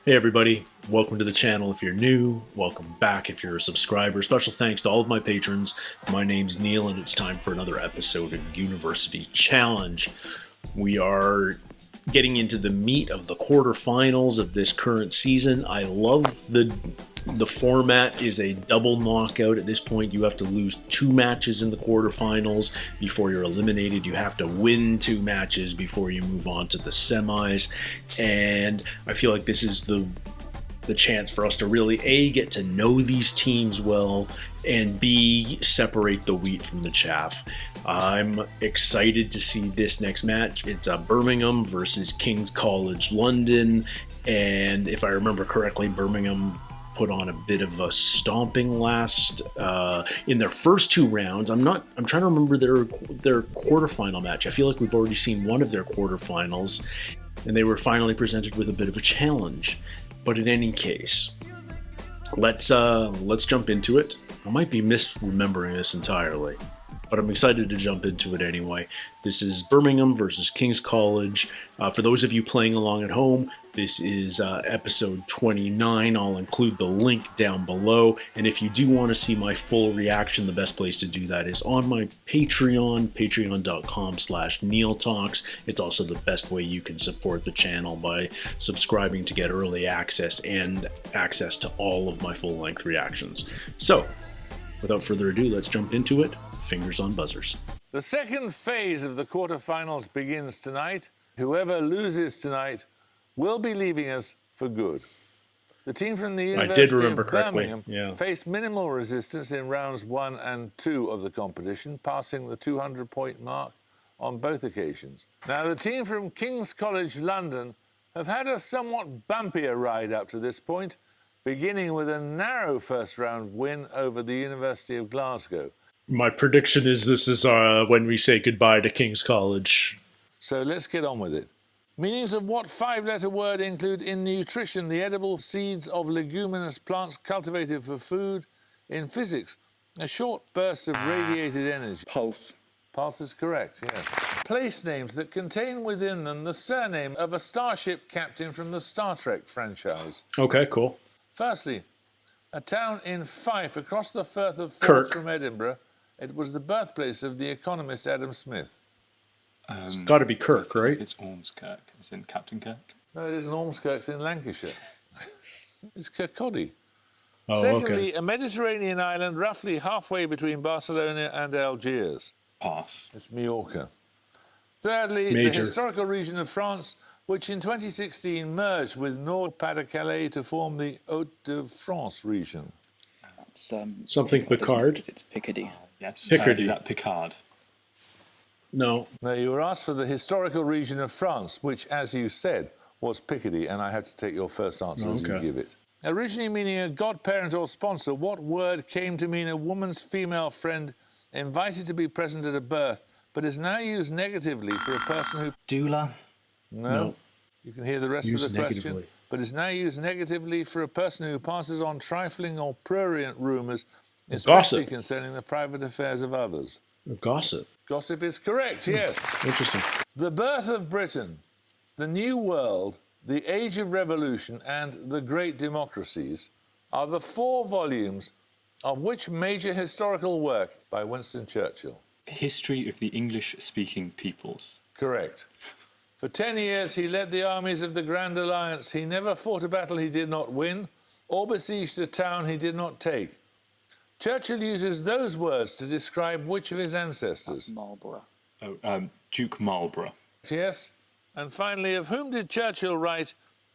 Hey everybody, welcome to the channel if you're new, welcome back if you're a subscriber. Special thanks to all of my patrons. My name's Neil and it's time for another episode of University Challenge. We are getting into the meat of the quarterfinals of this current season. I love the format is a double knockout. At this point, you have to lose 2 matches in the quarterfinals before you're eliminated. You have to win 2 matches before you move on to the semis. And I feel like this is the chance for us to really A, get to know these teams well, and B, separate the wheat from the chaff. I'm excited to see this next match. It's Birmingham versus King's College London, and if I remember correctly, Birmingham put on a bit of a stomping last in their first 2 rounds. I'm trying to remember their quarterfinal match. I feel like we've already seen one of their quarterfinals, and they were finally presented with a bit of a challenge. But in any case, let's jump into it. I might be misremembering this entirely, but I'm excited to jump into it anyway. This is Birmingham versus King's College. For those of you playing along at home, this is episode 29. I'll include the link down below. And if you do want to see my full reaction, the best place to do that is on my Patreon, patreon.com/NeilTalks. It's also the best way you can support the channel by subscribing to get early access and access to all of my full-length reactions. So, without further ado, let's jump into it. Fingers on buzzers. The second phase of the quarterfinals begins tonight. Whoever loses tonight will be leaving us for good. The team from the University of Birmingham faced minimal resistance in rounds 1 and 2 of the competition, passing the 200-point mark on both occasions. Now, the team from King's College London have had a somewhat bumpier ride up to this point, beginning with a narrow first-round win over the University of Glasgow. My prediction is this is when we say goodbye to King's College. So let's get on with it. Meanings of what 5-letter word include in nutrition the edible seeds of leguminous plants cultivated for food? In physics, a short burst of radiated energy. Pulse. Pulse is correct, yes. Place names that contain within them the surname of a starship captain from the Star Trek franchise. Okay, cool. Firstly, a town in Fife across the Firth of Forth Kirk. from Edinburgh. It was the birthplace of the economist Adam Smith. It's got to be Kirk, right? It's Ormskirk, as in Captain Kirk. No, it isn't Ormskirk, it's in Lancashire. It's Kirkcaldy. Oh, Secondly, okay. a Mediterranean island roughly halfway between Barcelona and Algiers. Pass. It's Majorca. Thirdly, Major. the historical region of France, which in 2016 merged with Nord-Pas-de-Calais to form the Hauts-de-France region. That's, Something Picard? It's Picardy. Yes. Picardy. Is that Picard? No. Now, you were asked for the historical region of France, which, as you said, was Picardy, and I have to take your first answer as you give it. Originally meaning a godparent or sponsor, what word came to mean a woman's female friend invited to be present at a birth, but is now used negatively for a person who... Doula? No. You can hear the rest Used of the question. negatively. But is now used negatively for a person who passes on trifling or prurient rumours, especially concerning the private affairs of others. Gossip. Gossip is correct, yes. Interesting. The Birth of Britain, The New World, The Age of Revolution, and The Great Democracies are the 4 volumes of which major historical work by Winston Churchill? History of the English-speaking peoples. Correct. For 10 years, he led the armies of the Grand Alliance. He never fought a battle he did not win, or besieged a town he did not take. Churchill uses those words to describe which of his ancestors? That's Marlborough. Duke Marlborough. Yes. And finally, of whom did Churchill write,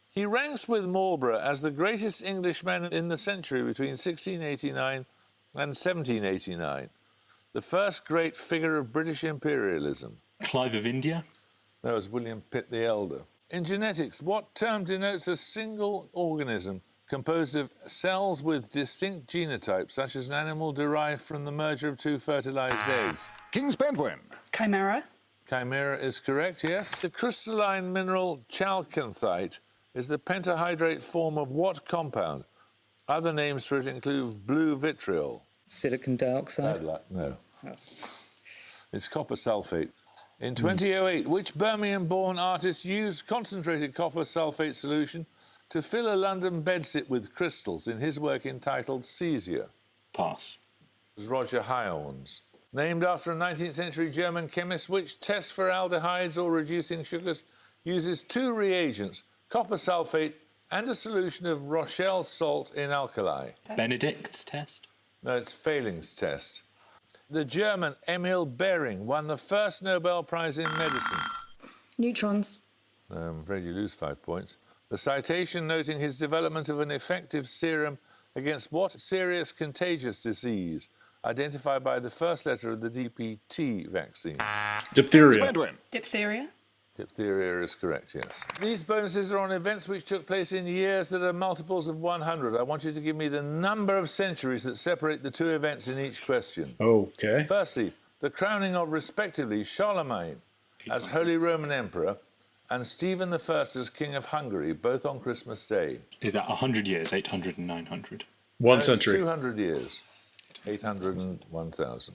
he ranks with Marlborough as the greatest Englishman in the century between 1689 and 1789, the first great figure of British imperialism? Clive of India? That was William Pitt the Elder. In genetics, what term denotes a single organism composed of cells with distinct genotypes, such as an animal derived from the merger of 2 fertilized eggs? King's Penguin. Chimera. Chimera is correct, yes. The crystalline mineral chalcanthite is the pentahydrate form of what compound? Other names for it include blue vitriol. Silicon dioxide? Bad luck, no. It's copper sulfate. In 2008, which Birmingham-born artist used concentrated copper sulfate solution to fill a London bedsit with crystals in his work entitled Caesia? Pass. It was Roger Hyoens. Named after a 19th century German chemist, which test for aldehydes or reducing sugars uses two reagents, copper sulfate and a solution of Rochelle salt in alkali? Benedict's test? No, it's Fehling's test. The German Emil Behring won the first Nobel Prize in medicine. Neutrons. I'm afraid you lose 5 points. The citation noting his development of an effective serum against what serious contagious disease identified by the first letter of the DPT vaccine? Diphtheria. Diphtheria. Diphtheria is correct, yes. These bonuses are on events which took place in years that are multiples of 100. I want you to give me the number of centuries that separate the two events in each question. Okay. Firstly, the crowning of, respectively, Charlemagne as Holy Roman Emperor and Stephen I as King of Hungary, both on Christmas Day. Is that 100 years, 800 and 900? One century. 200 years, 800 and 1,000.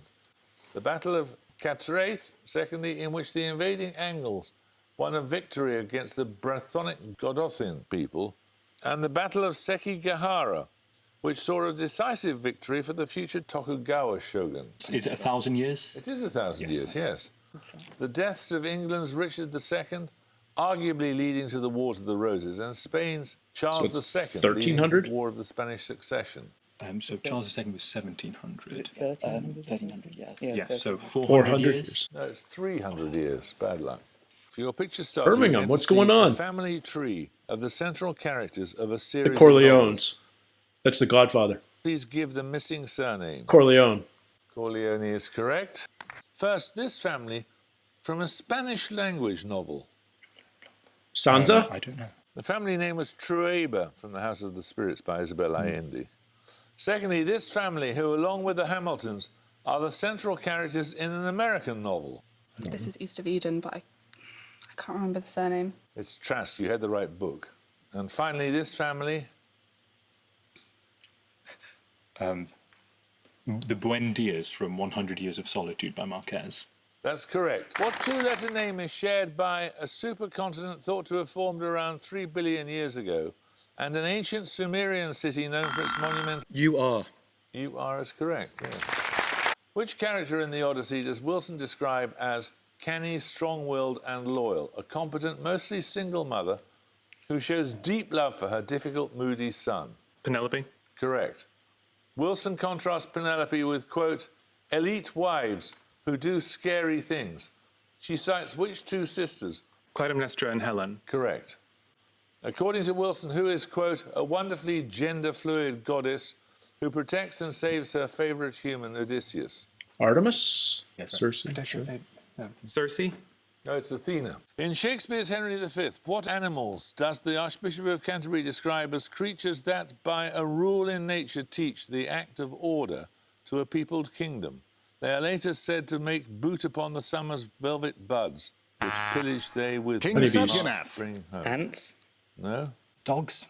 The Battle of Cattraeth, secondly, in which the invading Angles won a victory against the Brythonic Godothin people, and the Battle of Sekigahara, which saw a decisive victory for the future Tokugawa shogun. Is it 1,000 years? It is 1,000 years, yes. The deaths of England's Richard II, arguably leading to the Wars of the Roses, and Spain's Charles II, leading to the War of the Spanish Succession. So Charles II was 1700. 1300, yes. Yeah, so 400 years? No, it's 300 years. Bad luck. For your picture starts, Birmingham, what's going on? The family tree of the central characters of a series The Corleones. That's the Godfather. Please give the missing surname. Corleone. Corleone is correct. First, this family from a Spanish language novel. Sansa? I don't know. The family name was Trueba, from the House of the Spirits by Isabel Allende. Secondly, this family, who along with the Hamiltons, are the central characters in an American novel. This is East of Eden, but I can't remember the surname. It's Trask. You had the right book. And finally, this family... The Buendias from 100 Years of Solitude by Marquez. That's correct. What two-letter name is shared by a supercontinent thought to have formed around 3 billion years ago and an ancient Sumerian city known for its monument? UR. UR is correct, yes. Which character in the Odyssey does Wilson describe as canny, strong-willed and loyal, a competent, mostly single mother who shows deep love for her difficult, moody son? Penelope. Correct. Wilson contrasts Penelope with, quote, elite wives who do scary things. She cites which two sisters? Clytemnestra and Helen. Correct. According to Wilson, who is, quote, a wonderfully gender-fluid goddess who protects and saves her favourite human, Odysseus? Artemis? Yes, Circe? Circe. No, it's Athena. In Shakespeare's Henry V, what animals does the Archbishop of Canterbury describe as creatures that, by a rule in nature, teach the act of order to a peopled kingdom? They are later said to make boot upon the summer's velvet buds, which pillage they with bring home. Ants? No? Dogs?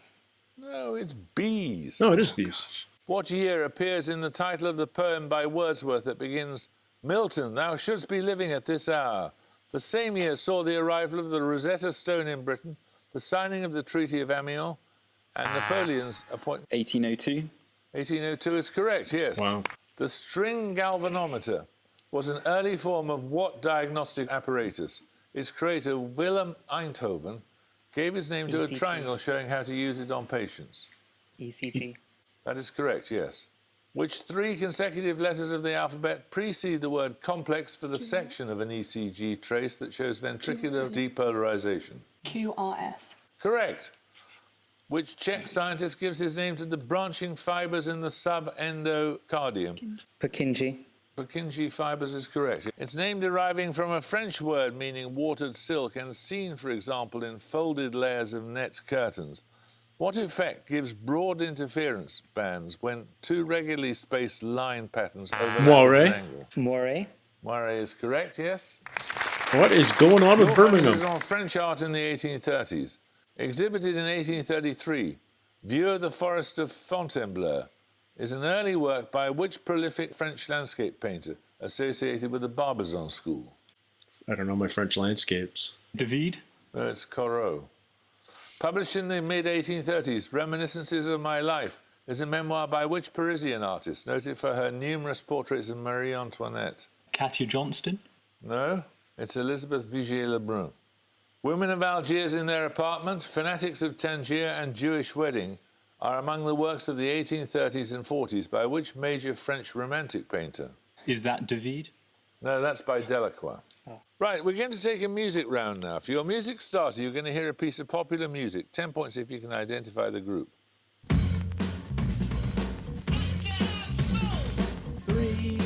No, it's bees. No, it is bees. What year appears in the title of the poem by Wordsworth that begins, Milton, thou shouldst be living at this hour? The same year saw the arrival of the Rosetta Stone in Britain, the signing of the Treaty of Amiens, and Napoleon's appointment. 1802. 1802 is correct, yes. Wow. The string galvanometer was an early form of what diagnostic apparatus? Its creator, Willem Einthoven, gave his name to a ECG. triangle showing how to use it on patients. ECG. That is correct, yes. Which three consecutive letters of the alphabet precede the word complex for the section of an ECG trace that shows ventricular depolarization? QRS. Correct. Which Czech scientist gives his name to the branching fibres in the subendocardium? Purkinje. Purkinje fibres is correct. Its name deriving from a French word meaning watered silk and seen, for example, in folded layers of net curtains. What effect gives broad interference bands when two regularly spaced line patterns overlap Moire. at an angle? Moire. Moire is correct, yes. What is going on with Your Birmingham? emphasis on French art in the 1830s. Exhibited in 1833, View of the Forest of Fontainebleau is an early work by which prolific French landscape painter associated with the Barbizon school? I don't know my French landscapes. David? No, it's Corot. Published in the mid-1830s, Reminiscences of My Life is a memoir by which Parisian artist, noted for her numerous portraits of Marie Antoinette? Katya Johnston? No, it's Elizabeth Vigée-Lebrun. Women of Algiers in Their Apartment, Fanatics of Tangier and Jewish Wedding are among the works of the 1830s and 40s by which major French Romantic painter? Is that David? No, that's by Delacroix. Oh. Right, we're going to take a music round now. For your music starter, you're going to hear a piece of popular music. 10 points if you can identify the group. 3,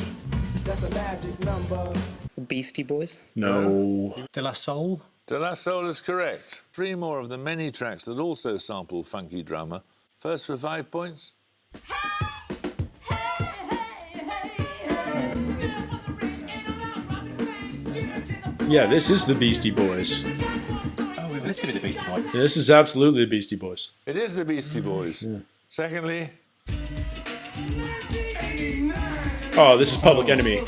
that's a magic number. The Beastie Boys? No. De La Soul? De La Soul is correct. 3 more of the many tracks that also sample funky drummer. First for 5 points. Yeah, this is the Beastie Boys. Oh, is this going to be the Beastie Boys? This is absolutely the Beastie Boys. It is the Beastie Boys. Yeah. Secondly, Oh, this is Public Enemy.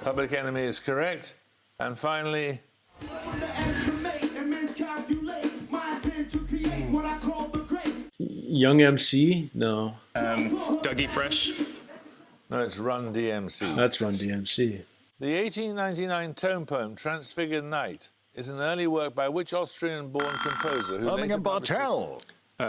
Public Enemy is correct. And finally, Young MC? No. Dougie Fresh? no, it's Run DMC. That's Run DMC. The 1899 tone poem Transfigured Night is an early work by which Austrian-born composer who Birmingham Bartel.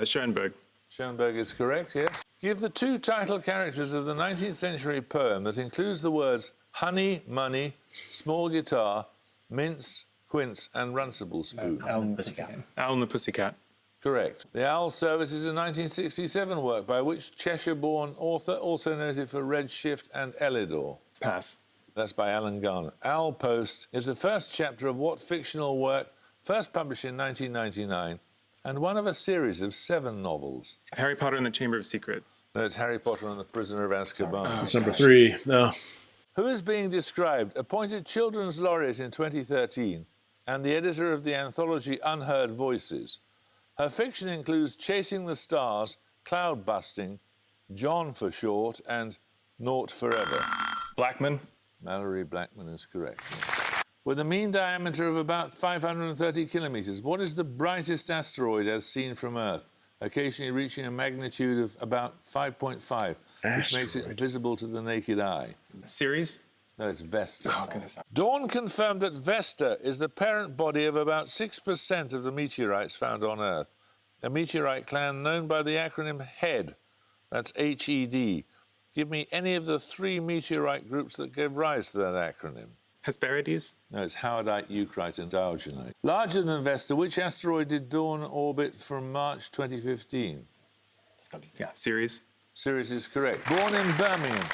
Schoenberg. Schoenberg is correct, yes. Give the 2 title characters of the 19th century poem that includes the words honey, money, small guitar, mince, quince and runcible spoon. Owl and the Pussycat. Owl and the Pussycat. Correct. The Owl Service is a 1967 work by which Cheshire-born author, also noted for Red Shift and Elidor. Pass. That's by Alan Garner. Owl Post is the first chapter of what fictional work, first published in 1999, and one of a series of 7 novels? Harry Potter and the Chamber of Secrets. No, it's Harry Potter and the Prisoner of Azkaban. That's number 3. No. Who is being described, appointed Children's Laureate in 2013, and the editor of the anthology Unheard Voices. Her fiction includes Chasing the Stars, Cloud Busting, John for short, and Naught Forever. Blackman. Mallory Blackman is correct. With a mean diameter of about 530 kilometres, what is the brightest asteroid as seen from Earth, occasionally reaching a magnitude of about 5.5, which makes it visible to the naked eye? Ceres. No, it's Vesta. Oh, goodness. Dawn confirmed that Vesta is the parent body of about 6% of the meteorites found on Earth, a meteorite clan known by the acronym HED. That's H-E-D. Give me any of the 3 meteorite groups that gave rise to that acronym. Hesperides. No, it's Howardite, Eucrite and Diogenite. Larger than Vesta, which asteroid did Dawn orbit from March 2015? Yeah, Ceres. Ceres is correct. Born in Birmingham,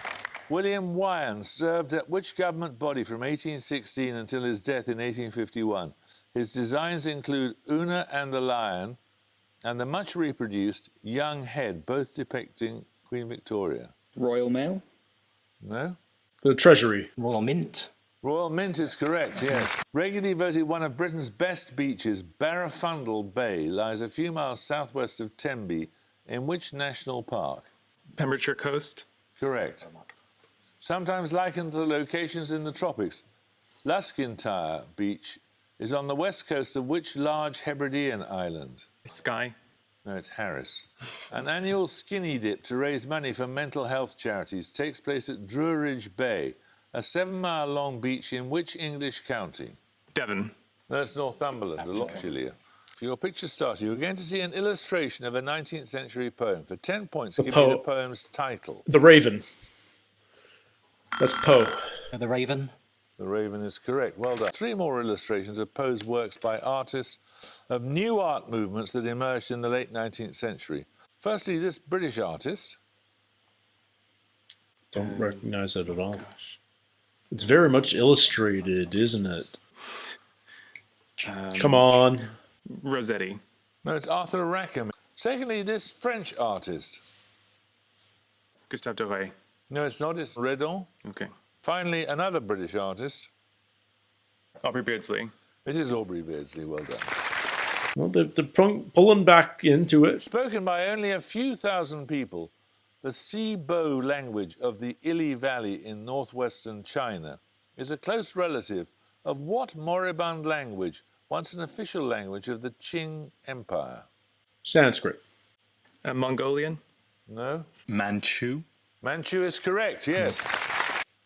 William Wyan served at which government body from 1816 until his death in 1851? His designs include Una and the Lion and the much reproduced Young Head, both depicting Queen Victoria. Royal Mail? No? The Treasury. Royal Mint. Royal Mint is correct, yes. Regularly voted one of Britain's best beaches, Barafundle Bay lies a few miles southwest of Tenby, in which national park? Pembrokeshire Coast. Correct. Sometimes likened to locations in the tropics, Luskintyre Beach is on the west coast of which large Hebridean island? Skye. No, it's Harris. An annual skinny dip to raise money for mental health charities takes place at Druridge Bay, a 7-mile-long beach in which English county? Devon. No, it's Northumberland, the Lochillia. For your picture starter, you're going to see an illustration of a 19th century poem. For 10 points, give me the poem's title. The Raven. That's Poe. The Raven. The Raven is correct. Well done. 3 more illustrations of Poe's works by artists of new art movements that emerged in the late 19th century. Firstly, this British artist. Don't recognise it at all. It's very much illustrated, isn't it? Come on. Rossetti. No, it's Arthur Rackham. Secondly, this French artist. Gustave Doré. No, it's not. It's Redon. Okay. Finally, another British artist. Aubrey Beardsley. It is Aubrey Beardsley. Well done. Well, they're pulling back into it. Spoken by only a few thousand people, the Sibo language of the Ili Valley in northwestern China is a close relative of what moribund language once an official language of the Qing Empire? Sanskrit. Mongolian? No? Manchu? Manchu is correct, yes.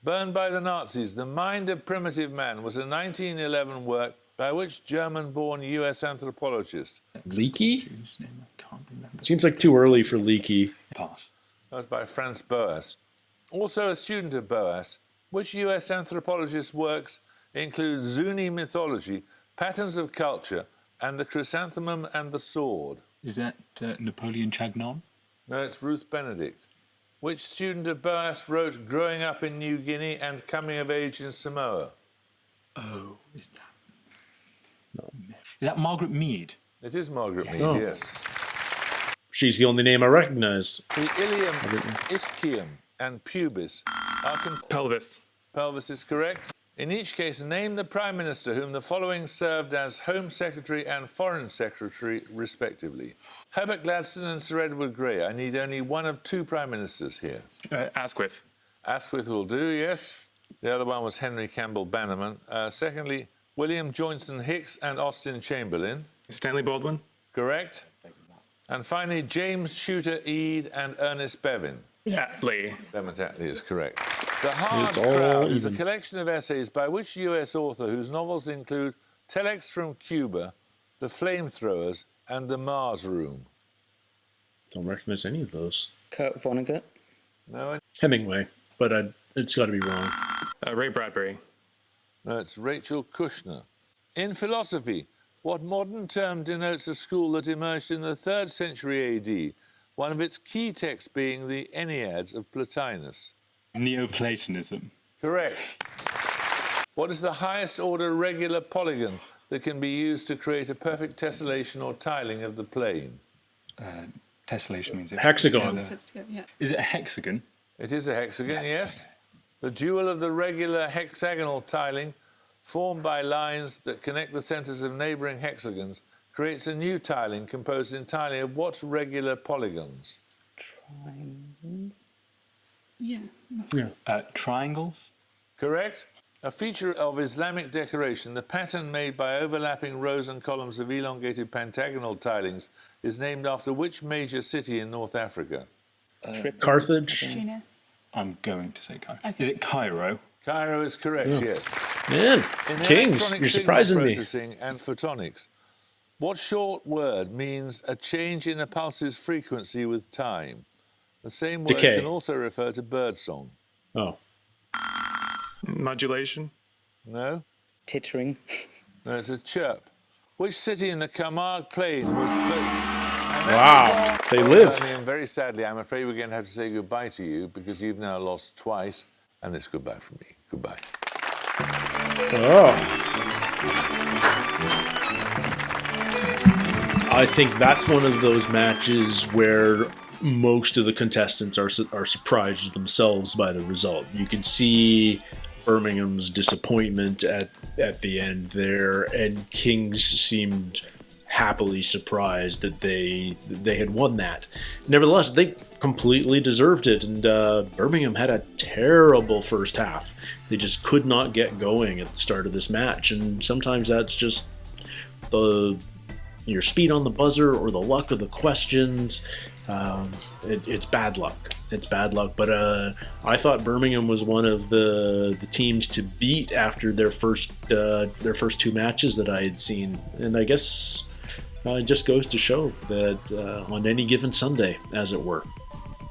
Burned by the Nazis, The Mind of Primitive Man was a 1911 work by which German-born US anthropologist? Leakey? Whose name I can't remember. Seems like too early for Leakey. Pass. That was by Franz Boas. Also a student of Boas, which US anthropologist's works include Zuni mythology, patterns of culture, and the chrysanthemum and the sword? Is that Napoleon Chagnon? No, it's Ruth Benedict. Which student of Boas wrote Growing Up in New Guinea and Coming of Age in Samoa? Oh, is that? No. Is that Margaret Mead? It is Margaret Mead, Oh. yes. She's the only name I recognized. The ilium, ischium, and pubis are Pelvis. Pelvis is correct. In each case, name the Prime Minister whom the following served as Home Secretary and Foreign Secretary, respectively. Herbert Gladstone and Sir Edward Grey. I need only one of two Prime Ministers here. Asquith. Asquith will do, yes. The other one was Henry Campbell Bannerman. Secondly, William Joynson Hicks and Austin Chamberlain. Stanley Baldwin. Correct. And finally, James Shooter Eade and Ernest Bevin. Attlee. Clement Attlee is correct. The Hard It's all Crowd is a even. collection of essays by which US author whose novels include Telex from Cuba, The Flamethrowers, and The Mars Room? Don't recognize any of those. Kurt Vonnegut. No, Hemingway, but it's got to be wrong. Ray Bradbury. no, it's Rachel Kushner. In philosophy, what modern term denotes a school that emerged in the 3rd century AD, one of its key texts being the Enneads of Plotinus? Neoplatonism. Correct. What is the highest order regular polygon that can be used to create a perfect tessellation or tiling of the plane? Tessellation means it. Hexagon. Puts together, yeah. Is it a hexagon? It is a hexagon, yes. The dual of the regular hexagonal tiling formed by lines that connect the centres of neighbouring hexagons creates a new tiling composed entirely of what regular polygons? Triangles. Yeah. Triangles? Correct. A feature of Islamic decoration, the pattern made by overlapping rows and columns of elongated pentagonal tilings is named after which major city in North Africa? Carthage. Tunis. I'm going to say Cairo. Okay. Is it Cairo? Cairo is correct, yes. Man, In Kings, electronic you're signal surprising me. processing and photonics, what short word means a change in a pulse's frequency with time? The same word Decay. can also refer to birdsong. Oh, Modulation. No? Tittering. No, it's a chirp. Which city in the Camargue Plain was wow, they live. And very sadly, I'm afraid we're going to have to say goodbye to you because you've now lost twice, and it's goodbye from me. Goodbye. Oh. I think that's one of those matches where most of the contestants are surprised themselves by the result. You can see Birmingham's disappointment at the end there, and Kings seemed happily surprised that they had won that. Nevertheless, they completely deserved it, and Birmingham had a terrible first half. They just could not get going at the start of this match, and sometimes that's just your speed on the buzzer or the luck of the questions. It's bad luck. It's bad luck. But I thought Birmingham was one of the teams to beat after their first two matches that I had seen, and I guess it just goes to show that on any given Sunday, as it were.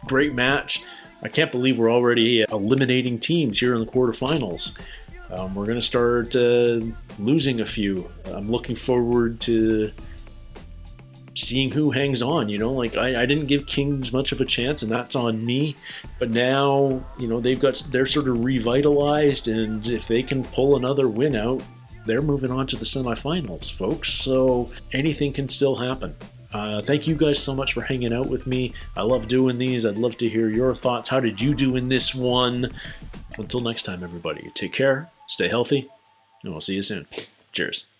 Great match. I can't believe we're already eliminating teams here in the quarterfinals. We're going to start losing a few. I'm looking forward to seeing who hangs on. I didn't give Kings much of a chance, and that's on me. But now, they're sort of revitalized, and if they can pull another win out, they're moving on to the semifinals, folks. So anything can still happen. Thank you guys so much for hanging out with me. I love doing these. I'd love to hear your thoughts. How did you do in this one? Until next time, everybody, take care, stay healthy, and we'll see you soon. Cheers.